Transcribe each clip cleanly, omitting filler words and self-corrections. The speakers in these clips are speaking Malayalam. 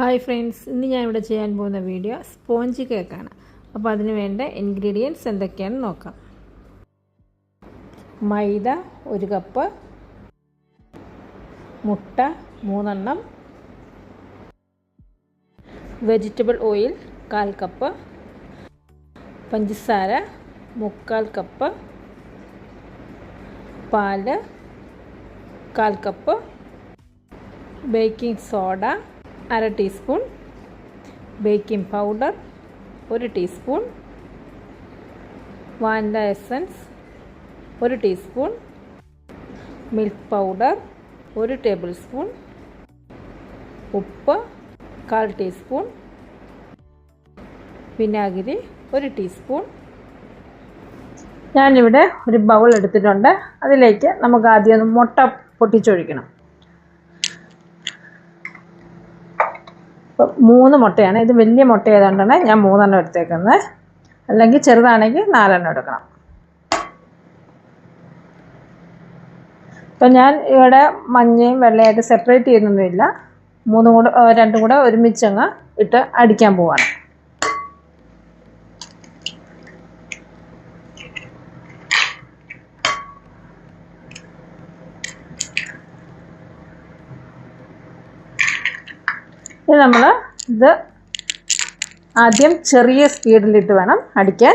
ഹായ് ഫ്രണ്ട്സ്, ഇന്ന് ഞാൻ ഇവിടെ ചെയ്യാൻ പോകുന്ന വീഡിയോ സ്പോഞ്ച് കേക്കാണ്. അപ്പോൾ അതിന് വേണ്ട ഇൻഗ്രീഡിയൻസ് എന്തൊക്കെയാണെന്ന് നോക്കാം. മൈദ 1 കപ്പ്, മുട്ട 3 എണ്ണം, വെജിറ്റബിൾ ഓയിൽ 1/4 കപ്പ്, പഞ്ചസാര 3/4 കപ്പ്, പാല് 1/4 cup, baking soda 1/2 teaspoon, baking powder 1 teaspoon, vanilla essence 1 teaspoon, milk powder 1 table spoon, ഉപ്പ് 1/4 ടീസ്പൂൺ, വിനാഗിരി 1 ടീസ്പൂൺ. ഞാനിവിടെ ഒരു ബൗൾ എടുത്തിട്ടുണ്ട്. അതിലേക്ക് നമുക്ക് ആദ്യം മുട്ട പൊട്ടിച്ചൊഴിക്കണം. 3 മുട്ടയാണ്. ഇത് വലിയ മുട്ട ആയതുകൊണ്ടാണ് ഞാൻ 3 എണ്ണം എടുത്തേക്കുന്നത്. അല്ലെങ്കിൽ ചെറുതാണെങ്കിൽ 4 എണ്ണം എടുക്കണം. ഇപ്പം ഞാൻ ഇവിടെ മഞ്ഞയും വെള്ളയായിട്ട് സെപ്പറേറ്റ് ചെയ്യുന്നൊന്നുമില്ല. 2 കൂടെ ഒരുമിച്ചങ്ങ് ഇട്ട് അടിക്കാൻ പോവാണ്. നമ്മൾ ഇത് ആദ്യം ചെറിയ സ്പീഡിലിട്ട് വേണം അടിക്കാൻ.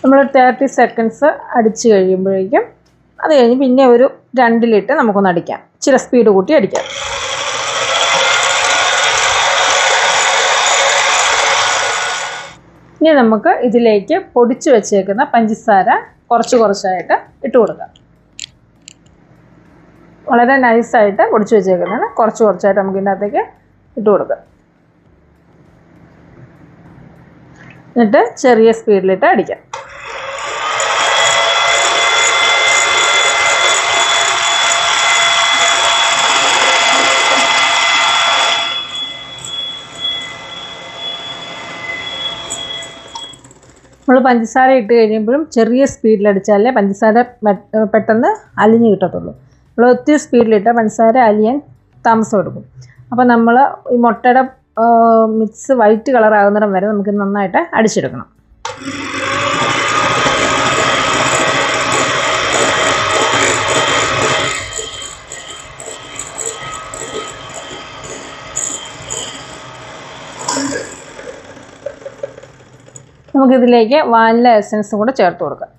നമ്മൾ 30 സെക്കൻഡ്സ് അടിച്ച് കഴിയുമ്പോഴേക്കും അത് കഴിഞ്ഞ് പിന്നെ ഒരു 2-ലിട്ട് നമുക്കൊന്ന് അടിക്കാം. ചില സ്പീഡ് കൂട്ടി അടിക്കാം. ഇനി നമുക്ക് ഇതിലേക്ക് പൊടിച്ച് വെച്ചേക്കുന്ന പഞ്ചസാര കുറച്ചായിട്ട് ഇട്ട് കൊടുക്കാം. വളരെ നൈസായിട്ട് പൊടിച്ച് വെച്ചേക്കുന്നതാണ്. കുറച്ചായിട്ട് നമുക്ക് ഇതിനകത്തേക്ക് ഇട്ട് കൊടുക്കാം. എന്നിട്ട് ചെറിയ സ്പീഡിലിട്ട് അടിക്കാം. നമ്മൾ പഞ്ചസാര ഇട്ട് കഴിയുമ്പോഴും ചെറിയ സ്പീഡിലടിച്ചാലേ പഞ്ചസാര പെട്ടെന്ന് അലിഞ്ഞ് കിട്ടത്തുള്ളൂ. നമ്മൾ ഒത്തിരി സ്പീഡിലിട്ട് പഞ്ചസാര അലിയാൻ താമസം എടുക്കും. അപ്പോൾ നമ്മൾ ഈ മുട്ടയുടെ മിക്സ് വൈറ്റ് കളറാകുന്നിടം വരെ നമുക്ക് നന്നായിട്ട് അടിച്ചെടുക്കണം. നമുക്കിതിലേക്ക് വാനില എസൻസും കൂടെ ചേർത്ത് കൊടുക്കാം.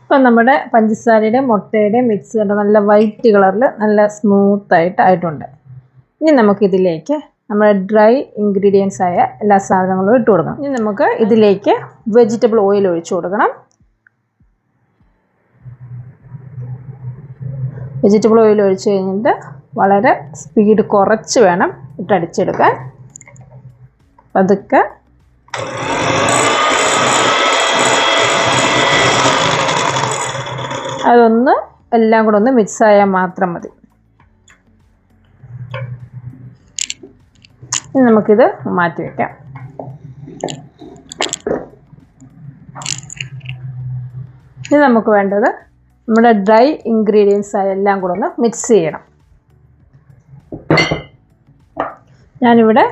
ഇപ്പം നമ്മുടെ പഞ്ചസാരയുടെയും മുട്ടയുടെയും മിക്സ് കണ്ട നല്ല വൈറ്റ് കളറിൽ നല്ല സ്മൂത്തായിട്ട് ആയിട്ടുണ്ട്. ഇനി നമുക്കിതിലേക്ക് നമ്മുടെ ഡ്രൈ ഇൻഗ്രീഡിയൻസ് ആയ എല്ലാ സാധനങ്ങളും ഇട്ട് കൊടുക്കണം. ഇനി നമുക്ക് ഇതിലേക്ക് വെജിറ്റബിൾ ഓയിൽ ഒഴിച്ചു കൊടുക്കണം. വെജിറ്റബിൾ ഓയിൽ ഒഴിച്ച് കഴിഞ്ഞിട്ട് വളരെ സ്പീഡ് കുറച്ച് വേണം ഇട്ടടിച്ചെടുക്കാൻ. പതുക്കെ അതൊന്ന് എല്ലാം കൂടെ ഒന്ന് മിക്സ് ആയാൽ മാത്രം മതി. ഇനി നമുക്കിത് മാറ്റി വയ്ക്കാം. ഇനി നമുക്ക് വേണ്ടത് നമ്മുടെ ഡ്രൈ ഇൻഗ്രീഡിയൻസ് ആയ എല്ലാം കൂടെ ഒന്ന് മിക്സ് ചെയ്യണം. ഞാനിവിടെ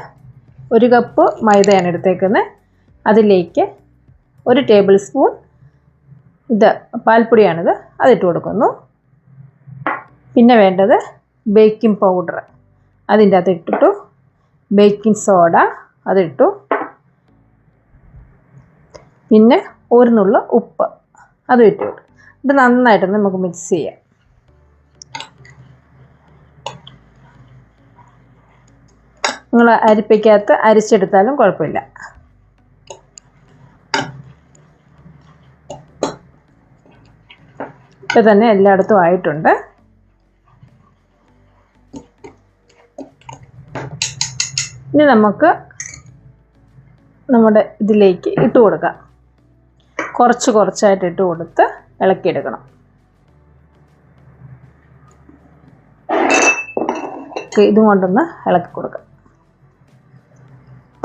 1 കപ്പ് മൈദയാണ് എടുത്തേക്കുന്നത്. അതിലേക്ക് 1 ടേബിൾ സ്പൂൺ പാൽപ്പൊടിയാണിത്, അതിട്ട് കൊടുക്കുന്നു. പിന്നെ വേണ്ടത് ബേക്കിംഗ് പൗഡർ, അതിൻ്റെ അകത്ത് ഇട്ടിട്ടു. ബേക്കിംഗ് സോഡ അതിട്ടു. പിന്നെ 1 നുള്ള് ഉപ്പ് അതും ഇട്ടു. ഇത് നന്നായിട്ടൊന്ന് നമുക്ക് മിക്സ് ചെയ്യാം. നിങ്ങൾ അരിപ്പയ്ക്കകത്ത് അരിച്ചെടുത്താലും കുഴപ്പമില്ല. ഇപ്പം തന്നെ എല്ലായിടത്തും ആയിട്ടുണ്ട്. ഇനി നമുക്ക് നമ്മുടെ ഇതിലേക്ക് ഇട്ട് കൊടുക്കാം. കുറച്ച് കുറച്ചായിട്ട് ഇട്ട് കൊടുത്ത് ഇളക്കിയെടുക്കണം. ഇതും കൊണ്ടൊന്ന് ഇളക്കി കൊടുക്കാം.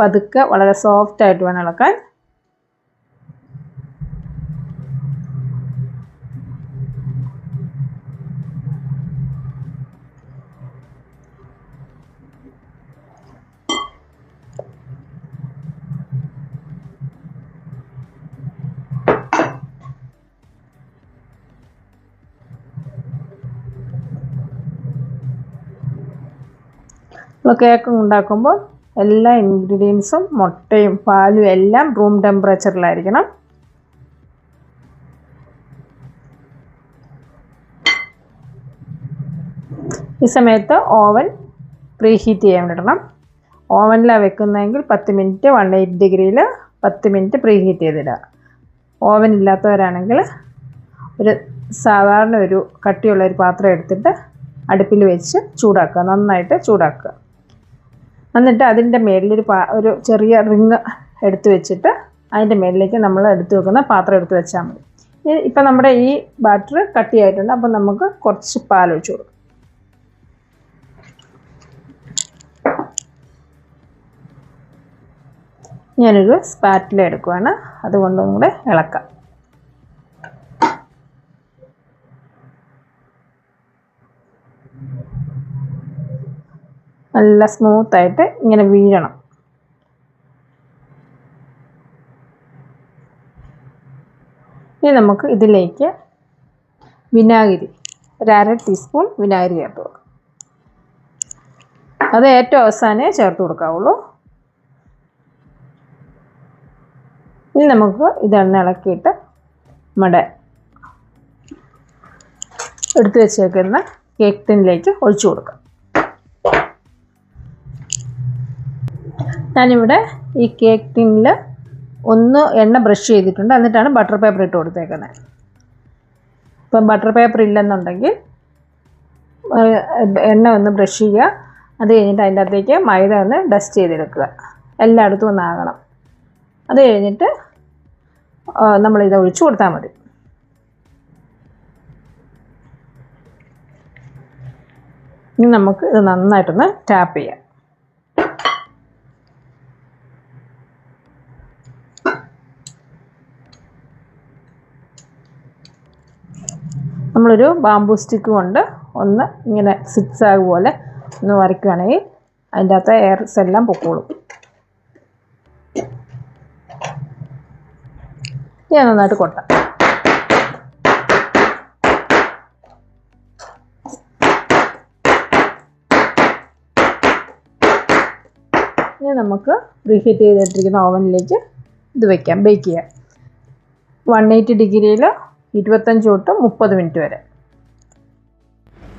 പതുക്കെ വളരെ സോഫ്റ്റായിട്ട് വേണം ഇളക്കാൻ. കേക്ക് ഉണ്ടാക്കുമ്പോൾ എല്ലാ ഇൻഗ്രീഡിയൻസും മുട്ടയും പാലും എല്ലാം റൂം ടെമ്പറേച്ചറിലായിരിക്കണം. ഈ സമയത്ത് ഓവൻ പ്രീ ഹീറ്റ് ചെയ്യാൻ ഇടണം. ഓവനിലാണ് വെക്കുന്നതെങ്കിൽ 10 മിനിറ്റ് 180 ഡിഗ്രിയിൽ 10 മിനിറ്റ് പ്രീ ഹീറ്റ് ചെയ്തിടുക. ഓവൻ ഇല്ലാത്തവരാണെങ്കിൽ ഒരു സാധാരണ ഒരു കട്ടിയുള്ള ഒരു പാത്രം എടുത്തിട്ട് അടുപ്പിൽ വെച്ച് ചൂടാക്കുക, നന്നായിട്ട് ചൂടാക്കുക. എന്നിട്ട് അതിൻ്റെ മേളിലൊരു ഒരു ചെറിയ റിങ് എടുത്ത് വെച്ചിട്ട് അതിൻ്റെ മേളിലേക്ക് നമ്മൾ എടുത്ത് വെക്കുന്ന പാത്രം എടുത്ത് വെച്ചാൽ മതി. ഇപ്പം നമ്മുടെ ഈ ബാറ്റർ കട്ടിയായിട്ടുണ്ട്. അപ്പം നമുക്ക് കുറച്ച് പാൽ ഒഴിച്ച് കൊടുക്കാം. ഞാനൊരു സ്പാറ്റില എടുക്കുവാണ്, അതുകൊണ്ടും കൂടെ ഇളക്കാം. നല്ല സ്മൂത്തായിട്ട് ഇങ്ങനെ വീഴണം. ഇനി നമുക്ക് ഇതിലേക്ക് വിനാഗിരി, ഒരു 1/2 ടീസ്പൂൺ വിനാഗിരി ചേർത്ത് കൊടുക്കാം. അത് ഏറ്റവും അവസാനമേ ചേർത്ത് കൊടുക്കാവുള്ളൂ. ഇനി നമുക്ക് ഇതൊന്ന് ഇളക്കിയിട്ട് നമ്മുടെ എടുത്തു വെച്ചേക്കുന്ന കേക്ക് ടിന്നിലേക്ക് ഒഴിച്ചു കൊടുക്കാം. ഞാനിവിടെ ഈ കേക്ക് ടിന്നിൽ ഒന്ന് എണ്ണ ബ്രഷ് ചെയ്തിട്ടുണ്ട്, എന്നിട്ടാണ് ബട്ടർ പേപ്പർ ഇട്ട് കൊടുത്തേക്കുന്നത്. ഇപ്പം ബട്ടർ പേപ്പർ ഇല്ലെന്നുണ്ടെങ്കിൽ എണ്ണ ഒന്ന് ബ്രഷ് ചെയ്യുക. അത് കഴിഞ്ഞിട്ട് അതിൻ്റെ അകത്തേക്ക് മൈദ ഒന്ന് ഡസ്റ്റ് ചെയ്തെടുക്കുക, എല്ലായിടത്തും ഒന്നാകണം. അത് കഴിഞ്ഞിട്ട് നമ്മളിത് ഒഴിച്ചു കൊടുത്താൽ മതി. ഇനി നമുക്ക് ഇത് നന്നായിട്ടൊന്ന് ടാപ്പ് ചെയ്യാം. നമ്മളൊരു ബാംബൂ സ്റ്റിക്ക് കൊണ്ട് ഒന്ന് ഇങ്ങനെ സിക്സാഗ് പോലെ ഒന്ന് വരയ്ക്കുകയാണെങ്കിൽ അതിൻ്റെ അകത്ത് എയർസ് എല്ലാം പൊക്കോളും. ഞാൻ നന്നായിട്ട് കൊട്ടാം. ഇനി നമുക്ക് പ്രീഹീറ്റ് ചെയ്തിട്ടിരിക്കുന്ന ഓവനിലേക്ക് ഇത് വയ്ക്കാം, ബേക്ക് ചെയ്യാം. 180 ഡിഗ്രിയിൽ 25 തൊട്ട് 30 മിനിറ്റ് വരെ.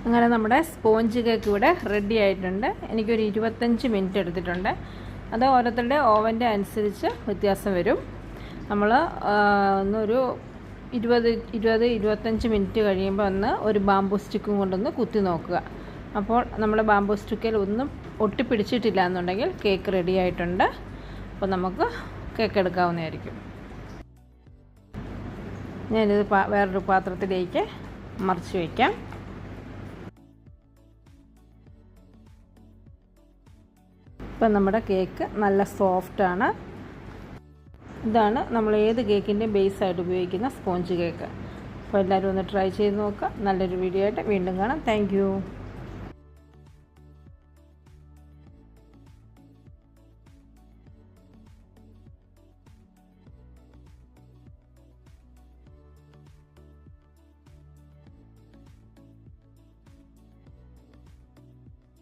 അങ്ങനെ നമ്മുടെ സ്പോഞ്ച് കേക്ക് ഇവിടെ റെഡി ആയിട്ടുണ്ട്. എനിക്കൊരു 25 മിനിറ്റ് എടുത്തിട്ടുണ്ട്. അത് ഓരോരുത്തരുടെ ഓവൻ്റെ അനുസരിച്ച് വ്യത്യാസം വരും. നമ്മൾ ഒന്നൊരു 20-25 മിനിറ്റ് കഴിയുമ്പോൾ ഒന്ന് ഒരു ബാംബൂ സ്റ്റിക്കും കൊണ്ടൊന്ന് കുത്തി നോക്കുക. അപ്പോൾ നമ്മുടെ ബാംബൂ സ്റ്റിക്കിൽ ഒന്നും ഒട്ടിപ്പിടിച്ചിട്ടില്ല എന്നുണ്ടെങ്കിൽ കേക്ക് റെഡി ആയിട്ടുണ്ട്. അപ്പോൾ നമുക്ക് കേക്ക് എടുക്കാവുന്നതായിരിക്കും. ഞാനിത് വേറൊരു പാത്രത്തിലേക്ക് മറിച്ച് വയ്ക്കാം. ഇപ്പം നമ്മുടെ കേക്ക് നല്ല സോഫ്റ്റാണ്. ഇതാണ് നമ്മൾ ഏത് കേക്കിൻ്റെയും ബേസായിട്ട് ഉപയോഗിക്കുന്ന സ്പോഞ്ച് കേക്ക്. അപ്പോൾ എല്ലാവരും ഒന്ന് ട്രൈ ചെയ്ത് നോക്കുക. നല്ലൊരു വീഡിയോ ആയിട്ട് വീണ്ടും കാണാം. താങ്ക്